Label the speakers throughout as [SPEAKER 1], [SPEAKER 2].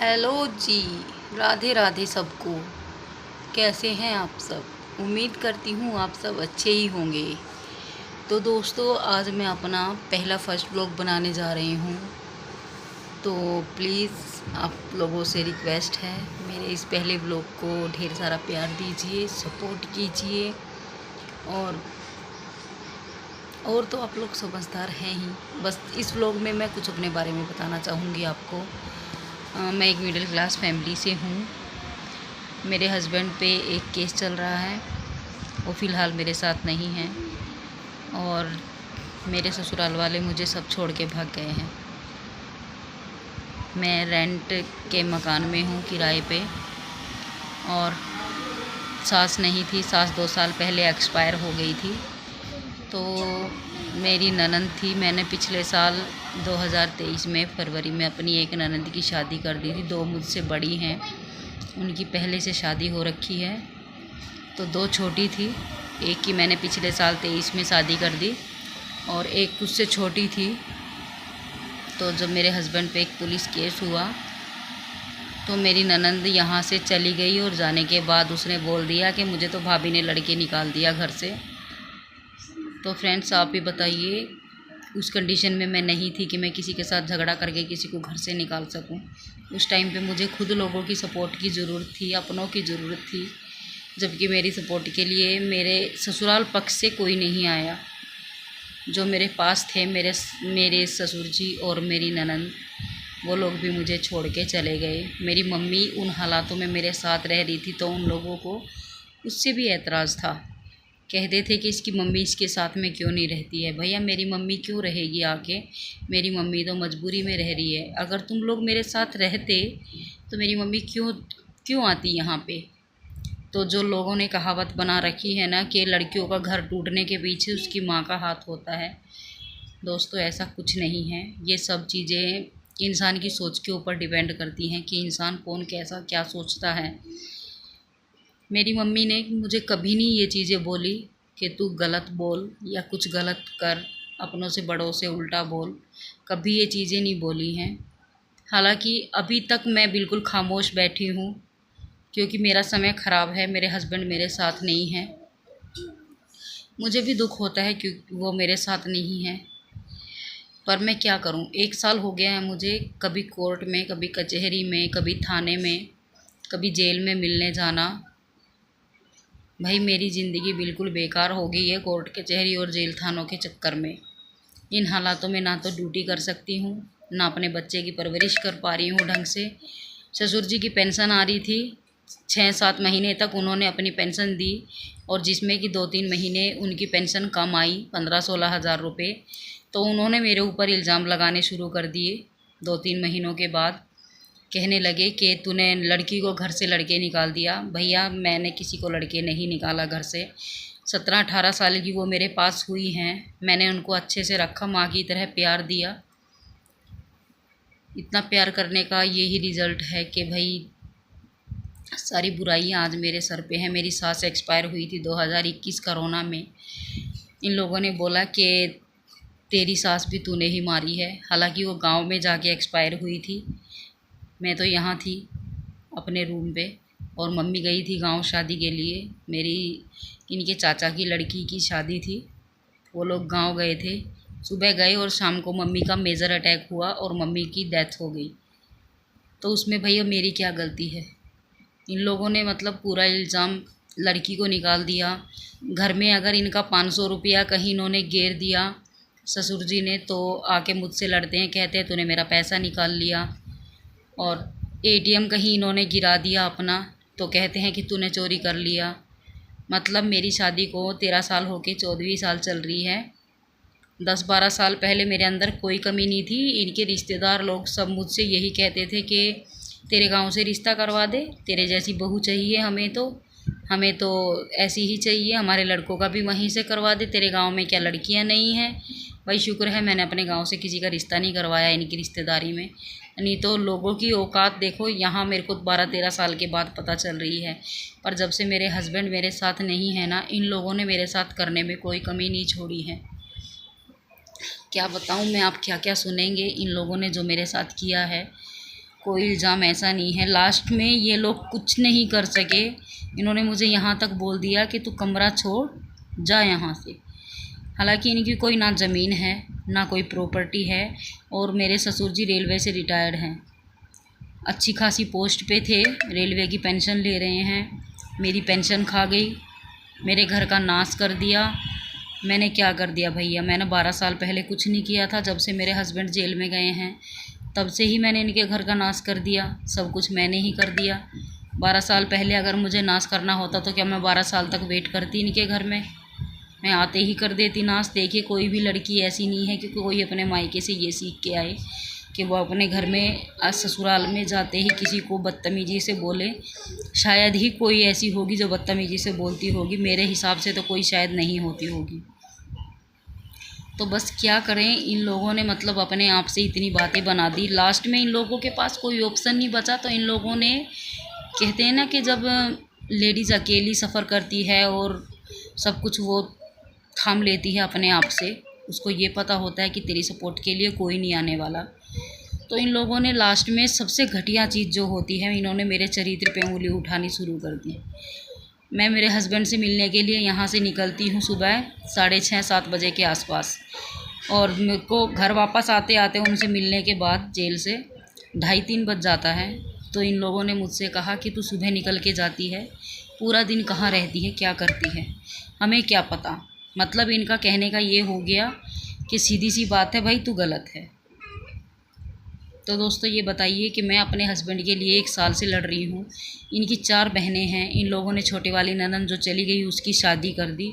[SPEAKER 1] Hello जी। राधे राधे सबको। कैसे हैं आप सब? उम्मीद करती हूँ आप सब अच्छे ही होंगे। तो दोस्तों, आज मैं अपना पहला फर्स्ट व्लॉग बनाने जा रही हूँ। तो प्लीज़ आप लोगों से रिक्वेस्ट है, मेरे इस पहले व्लॉग को ढेर सारा प्यार दीजिए, सपोर्ट कीजिए। और तो आप लोग समझदार हैं ही। बस इस व्लॉग में मैं कुछ अपने बारे में बताना चाहूँगी आपको। मैं एक मिडिल क्लास फैमिली से हूँ। मेरे हस्बैंड पे एक केस चल रहा है, वो फ़िलहाल मेरे साथ नहीं हैं। और मेरे ससुराल वाले मुझे सब छोड़ के भाग गए हैं। मैं रेंट के मकान में हूँ, किराए पे। और सास नहीं थी, सास 2 साल पहले एक्सपायर हो गई थी। तो मेरी ननंद थी। मैंने पिछले साल 2023 में फरवरी में अपनी एक ननंद की शादी कर दी थी। 2 मुझसे बड़ी हैं, उनकी पहले से शादी हो रखी है। तो 2 छोटी थी। एक की मैंने पिछले साल 23 में शादी कर दी और एक उससे छोटी थी। तो जब मेरे हस्बैंड पे एक पुलिस केस हुआ तो मेरी ननंद यहाँ से चली गई और जाने के बाद उसने बोल दिया कि मुझे तो भाभी ने लड़के निकाल दिया घर से। तो फ्रेंड्स, आप ही बताइए, उस कंडीशन में मैं नहीं थी कि मैं किसी के साथ झगड़ा करके किसी को घर से निकाल सकूं। उस टाइम पे मुझे खुद लोगों की सपोर्ट की ज़रूरत थी, अपनों की ज़रूरत थी। जबकि मेरी सपोर्ट के लिए मेरे ससुराल पक्ष से कोई नहीं आया। जो मेरे पास थे, मेरे ससुर जी और मेरी ननंद, वो लोग भी मुझे छोड़ के चले गए। मेरी मम्मी उन हालातों में मेरे साथ रह रही थी, तो उन लोगों को उससे भी एतराज़ था। कहते थे कि इसकी मम्मी इसके साथ में क्यों नहीं रहती है। भैया, मेरी मम्मी क्यों रहेगी आके? मेरी मम्मी तो मजबूरी में रह रही है। अगर तुम लोग मेरे साथ रहते तो मेरी मम्मी क्यों आती यहाँ पे? तो जो लोगों ने कहावत बना रखी है ना कि लड़कियों का घर टूटने के पीछे उसकी माँ का हाथ होता है, दोस्तों ऐसा कुछ नहीं है। ये सब चीज़ें इंसान की सोच के ऊपर डिपेंड करती हैं कि इंसान कौन कैसा क्या सोचता है। मेरी मम्मी ने मुझे कभी नहीं ये चीज़ें बोली कि तू गलत बोल या कुछ गलत कर, अपनों से बड़ों से उल्टा बोल। कभी ये चीज़ें नहीं बोली हैं। हालांकि अभी तक मैं बिल्कुल खामोश बैठी हूँ, क्योंकि मेरा समय ख़राब है, मेरे हस्बैंड मेरे साथ नहीं हैं। मुझे भी दुख होता है क्योंकि वो मेरे साथ नहीं हैं, पर मैं क्या करूँ। 1 साल हो गया है मुझे कभी कोर्ट में, कभी कचहरी में, कभी थाने में, कभी जेल में मिलने जाना। भाई, मेरी ज़िंदगी बिल्कुल बेकार हो गई है कोर्ट कचहरी और जेल थानों के चक्कर में। इन हालातों में ना तो ड्यूटी कर सकती हूँ, ना अपने बच्चे की परवरिश कर पा रही हूँ ढंग से। ससुर जी की पेंशन आ रही थी, 6-7 महीने तक उन्होंने अपनी पेंशन दी, और जिसमें कि 2-3 महीने उनकी पेंशन कम आई, 15-16 हज़ार रुपये। तो उन्होंने मेरे ऊपर इल्ज़ाम लगाने शुरू कर दिए 2-3 महीनों के बाद। कहने लगे कि तूने लड़की को घर से लड़के निकाल दिया। भैया, मैंने किसी को लड़के नहीं निकाला घर से। 17-18 साल की वो मेरे पास हुई हैं, मैंने उनको अच्छे से रखा, माँ की तरह प्यार दिया। इतना प्यार करने का यही रिज़ल्ट है कि भाई सारी बुराइयां आज मेरे सर पे हैं। मेरी सास एक्सपायर हुई थी 2021 कोरोना में। इन लोगों ने बोला कि तेरी सास भी तूने ही मारी है। हालांकि वो गांव में जाके एक्सपायर हुई थी, मैं तो यहाँ थी अपने रूम पे। और मम्मी गई थी गांव शादी के लिए। मेरी इनके चाचा की लड़की की शादी थी, वो लोग गांव गए थे। सुबह गए और शाम को मम्मी का मेजर अटैक हुआ और मम्मी की डेथ हो गई। तो उसमें भैया मेरी क्या गलती है? इन लोगों ने मतलब पूरा इल्ज़ाम लड़की को निकाल दिया। घर में अगर इनका 500 रुपया कहीं इन्होंने गिर दिया ससुर जी ने, तो आके मुझसे लड़ते हैं, कहते हैं तूने मेरा पैसा निकाल लिया। और एटीएम कहीं इन्होंने गिरा दिया अपना, तो कहते हैं कि तूने चोरी कर लिया। मतलब मेरी शादी को 13 साल होके 14वीं साल चल रही है। 10-12 साल पहले मेरे अंदर कोई कमी नहीं थी। इनके रिश्तेदार लोग सब मुझसे यही कहते थे कि तेरे गांव से रिश्ता करवा दे, तेरे जैसी बहू चाहिए हमें तो ऐसी ही चाहिए, हमारे लड़कों का भी वहीं से करवा दे, तेरे गांव में क्या लड़कियां नहीं हैं? भाई शुक्र है मैंने अपने गांव से किसी का रिश्ता नहीं करवाया इनकी रिश्तेदारी में। नहीं तो लोगों की औकात देखो, यहाँ मेरे को 12-13 साल के बाद पता चल रही है। पर जब से मेरे हस्बैंड मेरे साथ नहीं है ना, इन लोगों ने मेरे साथ करने में कोई कमी नहीं छोड़ी है। क्या बताऊँ मैं, आप क्या क्या सुनेंगे इन लोगों ने जो मेरे साथ किया है। कोई इल्ज़ाम ऐसा नहीं है। लास्ट में ये लोग कुछ नहीं कर सके, इन्होंने मुझे यहाँ तक बोल दिया कि तू कमरा छोड़ जा यहाँ से। हालांकि इनकी कोई ना ज़मीन है ना कोई प्रॉपर्टी है, और मेरे ससुर जी रेलवे से रिटायर्ड हैं, अच्छी खासी पोस्ट पे थे, रेलवे की पेंशन ले रहे हैं। मेरी पेंशन खा गई, मेरे घर का नाश कर दिया। मैंने क्या कर दिया भैया? मैंने 12 साल पहले कुछ नहीं किया था। जब से मेरे हस्बैंड जेल में गए हैं तब से ही मैंने इनके घर का नाश कर दिया। सब कुछ मैंने ही कर दिया। 12 साल पहले अगर मुझे नाश करना होता तो क्या मैं 12 साल तक वेट करती इनके घर में? मैं आते ही कर देती नाश। देखिए, कोई भी लड़की ऐसी नहीं है कि कोई अपने मायके से ये सीख के आए कि वो अपने घर में ससुराल में जाते ही किसी को बदतमीज़ी से बोले। शायद ही कोई ऐसी होगी जो बदतमीज़ी से बोलती होगी, मेरे हिसाब से तो कोई शायद नहीं होती होगी। तो बस क्या करें, इन लोगों ने मतलब अपने आप से इतनी बातें बना दी। लास्ट में इन लोगों के पास कोई ऑप्शन नहीं बचा, तो इन लोगों ने, कहते हैं ना कि जब लेडीज़ अकेली सफ़र करती है और सब कुछ वो थाम लेती है अपने आप से, उसको ये पता होता है कि तेरी सपोर्ट के लिए कोई नहीं आने वाला। तो इन लोगों ने लास्ट में सबसे घटिया चीज़ जो होती है, इन्होंने मेरे चरित्र पे उंगली उठानी शुरू कर दी। मैं मेरे हस्बैंड से मिलने के लिए यहाँ से निकलती हूँ सुबह 6:30-7 बजे के आसपास, और मेरे को घर वापस आते आते उनसे मिलने के बाद जेल से 2:30-3 बज जाता है। तो इन लोगों ने मुझसे कहा कि तू सुबह निकल के जाती है, पूरा दिन कहाँ रहती है, क्या करती है, हमें क्या पता। मतलब इनका कहने का ये हो गया कि सीधी सी बात है भाई, तू गलत है। तो दोस्तों ये बताइए कि मैं अपने हस्बैंड के लिए 1 साल से लड़ रही हूँ। इनकी 4 बहनें हैं, इन लोगों ने छोटे वाली ननद जो चली गई उसकी शादी कर दी।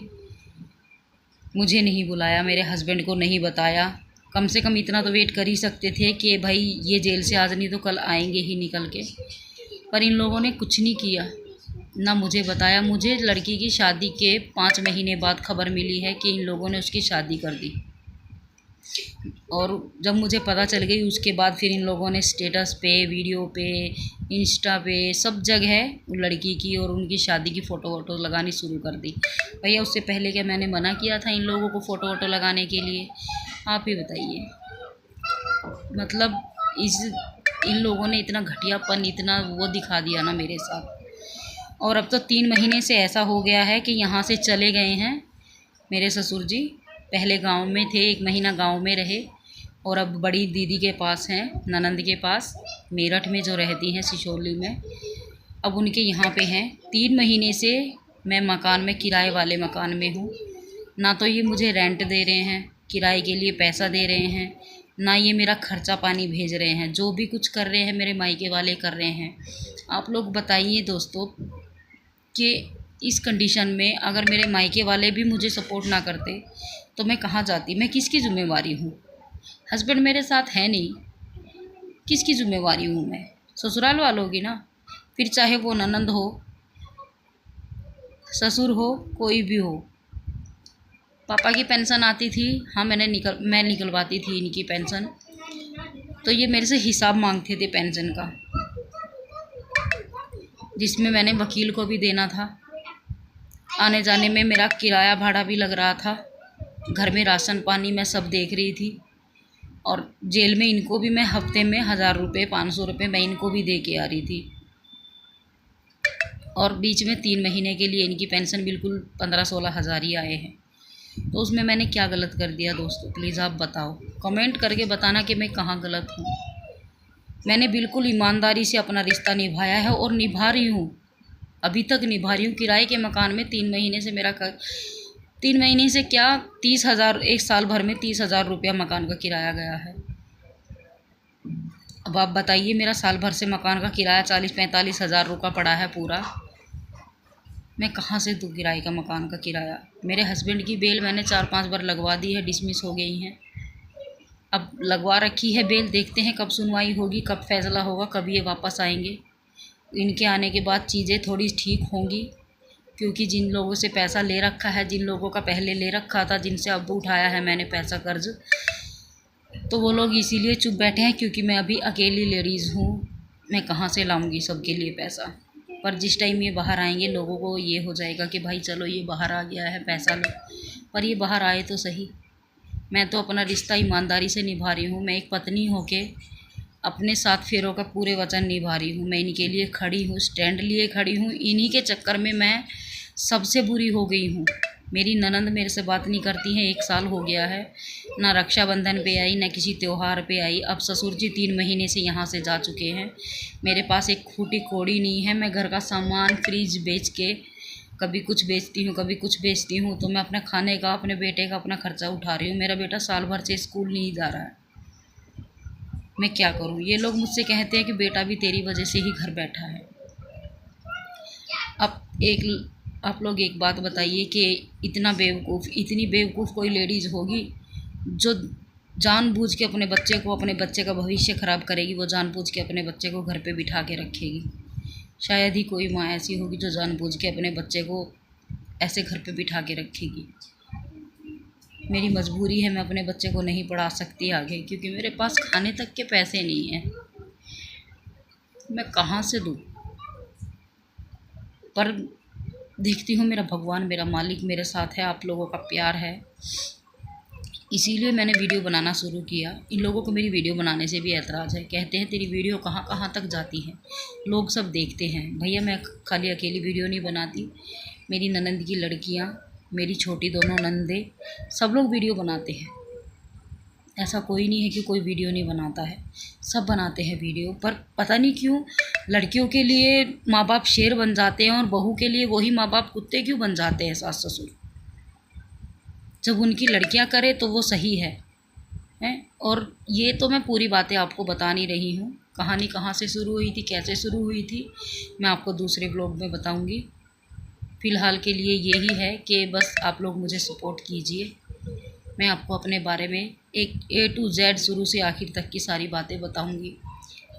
[SPEAKER 1] मुझे नहीं बुलाया, मेरे हस्बैंड को नहीं बताया। कम से कम इतना तो वेट कर ही सकते थे कि भाई ये जेल से आज नहीं तो कल आएंगे ही निकल के, पर इन लोगों ने कुछ नहीं किया, ना मुझे बताया। मुझे लड़की की शादी के 5 महीने बाद खबर मिली है कि इन लोगों ने उसकी शादी कर दी, और जब मुझे पता चल गई उसके बाद फिर इन लोगों ने स्टेटस पे, वीडियो पे, इंस्टा पे, सब जगह लड़की की और उनकी शादी की फ़ोटो वोटो लगानी शुरू कर दी। भैया उससे पहले क्या मैंने मना किया था इन लोगों को फ़ोटो वोटो लगाने के लिए? आप ही बताइए। मतलब इन लोगों ने इतना घटियापन, इतना वो दिखा दिया ना मेरे साथ। और अब तो 3 महीने से ऐसा हो गया है कि यहाँ से चले गए हैं मेरे ससुर जी। पहले गांव में थे, 1 महीना गांव में रहे, और अब बड़ी दीदी के पास हैं, ननंद के पास, मेरठ में जो रहती हैं, सिशोली में। अब उनके यहाँ पे हैं। 3 महीने से मैं मकान में, किराए वाले मकान में हूँ। ना तो ये मुझे रेंट दे रहे हैं, किराए के लिए पैसा दे रहे हैं, ना ये मेरा खर्चा पानी भेज रहे हैं। जो भी कुछ कर रहे हैं मेरे मायके वाले कर रहे हैं। आप लोग बताइए दोस्तों कि इस कंडीशन में अगर मेरे मायके वाले भी मुझे सपोर्ट ना करते तो मैं कहाँ जाती? मैं किसकी ज़िम्मेवारी हूँ? हस्बैंड मेरे साथ है नहीं, किसकी ज़िम्मेवारी हूँ मैं? ससुराल वालों की ना। फिर चाहे वो ननंद हो, ससुर हो, कोई भी हो। पापा की पेंशन आती थी, हाँ मैं निकलवाती थी इनकी पेंशन, तो ये मेरे से हिसाब मांगते थे पेंशन का, जिसमें मैंने वकील को भी देना था। आने जाने में मेरा किराया भाड़ा भी लग रहा था, घर में राशन पानी मैं सब देख रही थी, और जेल में इनको भी मैं हफ्ते में 1000 रुपये, 500 रुपये मैं इनको भी दे के आ रही थी। और बीच में 3 महीने के लिए इनकी पेंशन बिल्कुल 15-16 हज़ार ही आए हैं। तो उसमें मैंने क्या गलत कर दिया दोस्तों? प्लीज़ आप बताओ, कमेंट करके बताना कि मैं कहाँ गलत हूँ। मैंने बिल्कुल ईमानदारी से अपना रिश्ता निभाया है और निभा रही हूँ, अभी तक निभा रही हूँ। किराए के मकान में 3 महीने से 3 महीने से क्या 30,000, 1 साल भर में 30,000 रुपया मकान का किराया गया है। अब आप बताइए, मेरा साल भर से मकान का किराया 40-45 हज़ार रुपया पड़ा है पूरा, मैं कहाँ से दूँ किराए का मकान का किराया? मेरे हस्बैंड की बेल मैंने 4-5 बार लगवा दी है, डिसमिस हो गई हैं। अब लगवा रखी है बेल, देखते हैं कब सुनवाई होगी, कब फैसला होगा, कब ये वापस आएंगे। इनके आने के बाद चीज़ें थोड़ी ठीक होंगी, क्योंकि जिन लोगों से पैसा ले रखा है, जिन लोगों का पहले ले रखा था, जिनसे अब उठाया है मैंने पैसा कर्ज, तो वो लोग इसीलिए चुप बैठे हैं क्योंकि मैं अभी अकेली लेडीज़ हूँ। मैं कहाँ से लाऊंगी सबके लिए पैसा? पर जिस टाइम ये बाहर आएंगे लोगों को ये हो जाएगा कि भाई चलो ये बाहर आ गया है, पैसा लो। पर ये बाहर आए तो सही। मैं तो अपना रिश्ता ईमानदारी से निभा रही हूँ। मैं एक पत्नी होके अपने 7 फेरों का पूरे वचन निभा रही हूँ। मैं इनके लिए खड़ी हूँ, स्टैंड लिए खड़ी हूँ। इन्हीं के चक्कर में मैं सबसे बुरी हो गई हूँ। मेरी ननंद मेरे से बात नहीं करती हैं, 1 साल हो गया है। ना रक्षाबंधन पे आई, ना किसी त्यौहार पे आई। अब ससुर जी 3 महीने से यहाँ से जा चुके हैं। मेरे पास एक फूटी कौड़ी नहीं है। मैं घर का सामान फ्रिज बेच के कभी कुछ बेचती हूँ, कभी कुछ बेचती हूँ, तो मैं अपने खाने का, अपने बेटे का अपना खर्चा उठा रही हूँ। मेरा बेटा साल भर से स्कूल नहीं जा रहा है। मैं क्या करूँ? ये लोग मुझसे कहते हैं कि बेटा भी तेरी वजह से ही घर बैठा है। अब आप लोग एक बात बताइए कि इतनी बेवकूफ़ कोई लेडीज़ होगी जो जानबूझ के अपने बच्चे का भविष्य ख़राब करेगी? वो जानबूझ के अपने बच्चे को घर पे बिठा के रखेगी? शायद ही कोई माँ ऐसी होगी जो जानबूझ के अपने बच्चे को ऐसे घर पे बिठा के रखेगी। मेरी मजबूरी है, मैं अपने बच्चे को नहीं पढ़ा सकती आगे, क्योंकि मेरे पास खाने तक के पैसे नहीं हैं। मैं कहाँ से दूँ? पर देखती हूँ मेरा भगवान, मेरा मालिक मेरे साथ है, आप लोगों का प्यार है, इसीलिए मैंने वीडियो बनाना शुरू किया। इन लोगों को मेरी वीडियो बनाने से भी ऐतराज़ है। कहते हैं तेरी वीडियो कहाँ कहाँ तक जाती है, लोग सब देखते हैं। भैया मैं खाली अकेली वीडियो नहीं बनाती, मेरी ननंद की लड़कियाँ, मेरी छोटी दोनों नंदे, सब लोग वीडियो बनाते हैं। ऐसा कोई नहीं है कि कोई वीडियो नहीं बनाता है, सब बनाते हैं वीडियो। पर पता नहीं क्यों लड़कियों के लिए माँ बाप शेर बन जाते हैं और बहू के लिए वही माँ बाप कुत्ते क्यों बन जाते हैं, सास ससुर। जब उनकी लड़कियां करे तो वो सही है, हैं? और ये तो मैं पूरी बातें आपको बता नहीं रही हूँ। कहानी कहाँ से शुरू हुई थी, कैसे शुरू हुई थी, मैं आपको दूसरे ब्लॉग में बताऊँगी। फ़िलहाल के लिए यही है कि बस आप लोग मुझे सपोर्ट कीजिए। मैं आपको अपने बारे में एक A to Z शुरू से आखिर तक की सारी बातें बताऊंगी।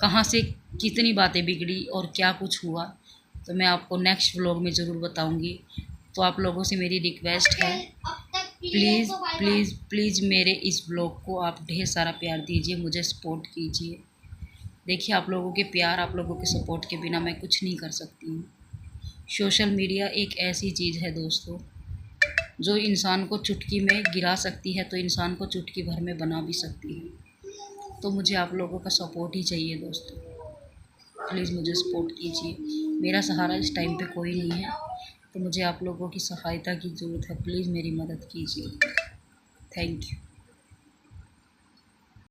[SPEAKER 1] कहाँ से कितनी बातें बिगड़ी और क्या कुछ हुआ, तो मैं आपको नेक्स्ट व्लॉग में ज़रूर बताऊंगी। तो आप लोगों से मेरी रिक्वेस्ट है, प्लीज़ प्लीज़ प्लीज़ मेरे इस ब्लॉग को आप ढेर सारा प्यार दीजिए, मुझे सपोर्ट कीजिए। देखिए आप लोगों के प्यार, आप लोगों के सपोर्ट के बिना मैं कुछ नहीं कर सकती हूँ। सोशल मीडिया एक ऐसी चीज़ है दोस्तों, जो इंसान को चुटकी में गिरा सकती है, तो इंसान को चुटकी भर में बना भी सकती है। तो मुझे आप लोगों का सपोर्ट ही चाहिए दोस्तों, प्लीज़ मुझे सपोर्ट कीजिए। मेरा सहारा इस टाइम पे कोई नहीं है, तो मुझे आप लोगों की सहायता की ज़रूरत है। प्लीज़ मेरी मदद कीजिए। Thank you.